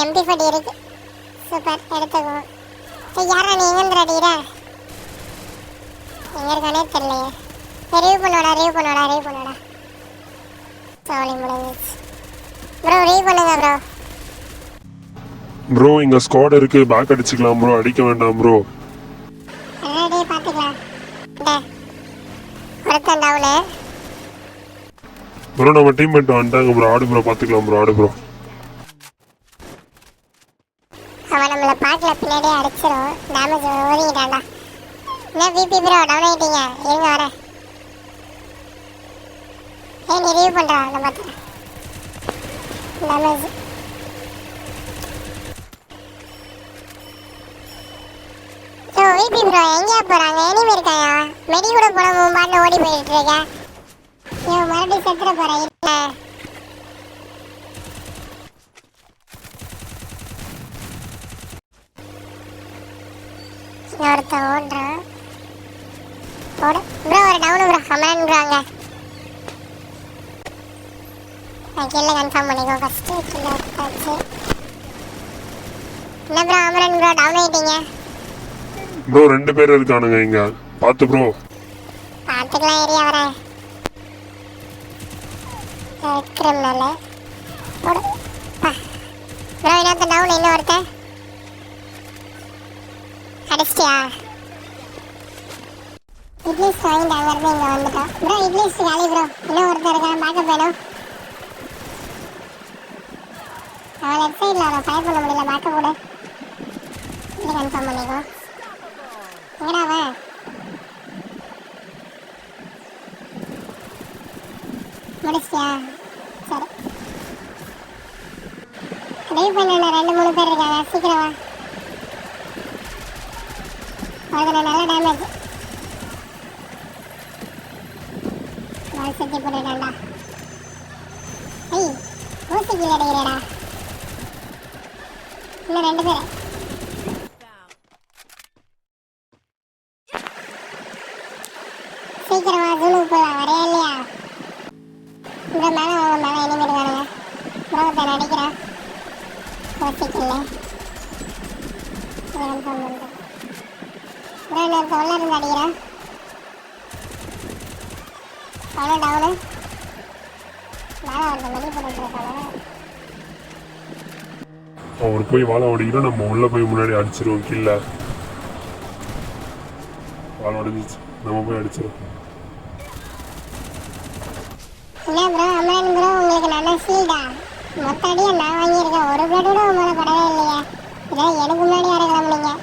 MP40 இருக்கு. Super, எடுத்துக்குவோம். யாரா நீ எங்கேருந்து அடிக்கிற? எங்கே இருக்கானே தெரியலையே. ரிவ்யூ பண்ணுவாடா. சோழி முடிஞ்சிச்சு. ப்ரோ ரிவ்யூ பண்ணுங்க ப்ரோ. ப்ரோ இங்க ஸ்குவாட் இருக்கு, பேக் அடிச்சுக்கலாம் ப்ரோ, அடிக்க வேண்டாம் ப்ரோ. ரெடி பார்த்துக்கலாம். ஒருத்தன் டவுனு. ப்ரோ நம்ம டீம்மேட் வந்துட்டாங்க ப்ரோ, ஆடு ப்ரோ, பார்த்துக்கலாம் ப்ரோ, ஆடு ப்ரோ. அவன் நம்மளை பார்க்கல, பின்னாடியே அடிச்சிடும். டேமேஜ் ஓதிக்கிட்டான்டா. என்ன விபி ப்ரோ டவுன் ஆகிட்டீங்க? இருங்க வரேன். நீ ரிவ்யூ பண்ணுறா, நான் பார்த்துறேன். டேமேஜ் விபி ப்ரோ எங்கேயா போகிறாங்க? எனிமே இருக்காயா? மெடி கூட போன பாட்டில் ஓடி போயிட்டு இருக்கேன். மறுபடியும் செத்துற போகிறேன். இல்லை ஒருத்தன் ஓடுறான். ஓடு ப்ரோ, ஒரு டவுனு ப்ரோ. அமரன்றாங்க. நான் கீழே கன்ஃபார்ம் பண்ணிக்கோ ஃபஸ்ட்டு. கீழே வச்சு என்ன ப்ரோ அமரன் ப்ரோ டவுன் ஆகிட்டீங்க? ப்ரோ 2 பேர் இருக்கானுங்க இங்க, பார்த்து ப்ரோ. பார்த்துக்கலாம், ஏரியா வரேன். கிரிமினல் ஓடு ப்ரோ. இன்னொருத்த டவுன். இன்னும் ஒருத்தன் அடிச்சிட்டியா? இட்லிஸ் வாங்கிட்டு அங்கேருந்து இங்கே வந்துட்டோம் ப்ரோ. இட்லிஸ் காலி ப்ரோ. இன்னும் ஒருத்தர் இருக்கான், பார்க்க போயிடும். அவன் லெஃப்ட் சைடில் அவனை ஃபயர் பண்ண முடியல, பார்க்க கூட. இல்லை கன்ஃபார்ம் பண்ணிக்கோ. எங்கடா அவன்? முடிச்சிட்டியா? சரி, ரிவ்யூ பண்ண 2-3 பேர் இருக்காங்க, சீக்கிரம் வா. அதில் நல்ல டேமேஜ். சுற்றி போட்டுட்டான்டா. ஐய் ஊசி கீழே அடிக்கிறேடா. இன்னும் 2 பேர். சீக்கிரமா ஜூனுக்கு போகலாம். வரையா இல்லையா ப்ரோ? மேலே வாங்க, மேலே இனிமேல் இருக்கானுங்க ப்ரோ. தான் அடிக்கிறான். ஊசிக்கல கன்ஃபார்ம் பண்ணுறேன் ப்ரோ. இன்னொருத்த உள்ள இருந்து அடிக்கிறான். அவனும் டவுனு. மேலே வந்து மெடி போட்டுட்டு இருக்காங்க. அவர் போய் வாழை ஓடிக்கிறோம், நம்ம உள்ள போய் முன்னாடி அடிச்சிருவோம். கீழே வாழை உடஞ்சிச்சு, நம்ம போய் அடிச்சிருவோம். என்ன ப்ரோ அமரன் ப்ரோ, உங்களுக்கு நல்ல ஷீல்டா? மொத்த அடியை நான் வாங்கியிருக்கேன், ஒரு பிளட் கூட உங்களை படவே இல்லையா? இதை எனக்கு முன்னாடி இறக்கலாம் நீங்கள்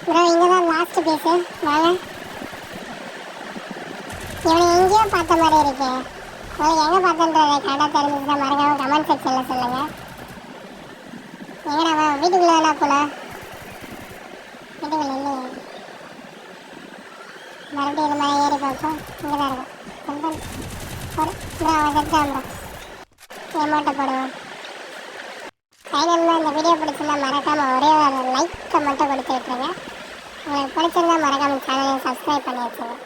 ப்ரோ. இங்கே தான் லாஸ்ட் பீஸு, வாங்க. இவனை எங்கேயோ பார்த்த மாதிரி இருக்கு. உங்களுக்கு எங்கே பார்த்தன்றதை கரெக்டாக தெரிஞ்சுச்சுன்னா மறக்காம கமெண்ட் செக்ஷனில் சொல்லுங்கள். எங்கடா வீட்டுக்குள்ளே வேணா போல? வீட்டுக்குள்ளே இல்லையே. மறுபடியும் இது மாதிரி ஏறி பார்ப்போம். இங்கே தான் இருக்கும். ஒரு ப்ரோ அவன் செத்தான் ப்ரோ. அமௌண்ட்டை போடுவோம். ஃபைனலில் இந்த வீடியோ பிடிச்சிருந்தா மறக்காமல் ஒரே ஒரு லைக்கை மட்டும் கொடுத்து விட்டுருங்க. உங்களுக்கு பிடிச்சிருந்தா மறக்காமல் சேனலை சப்ஸ்கிரைப் பண்ணி வச்சுருங்க.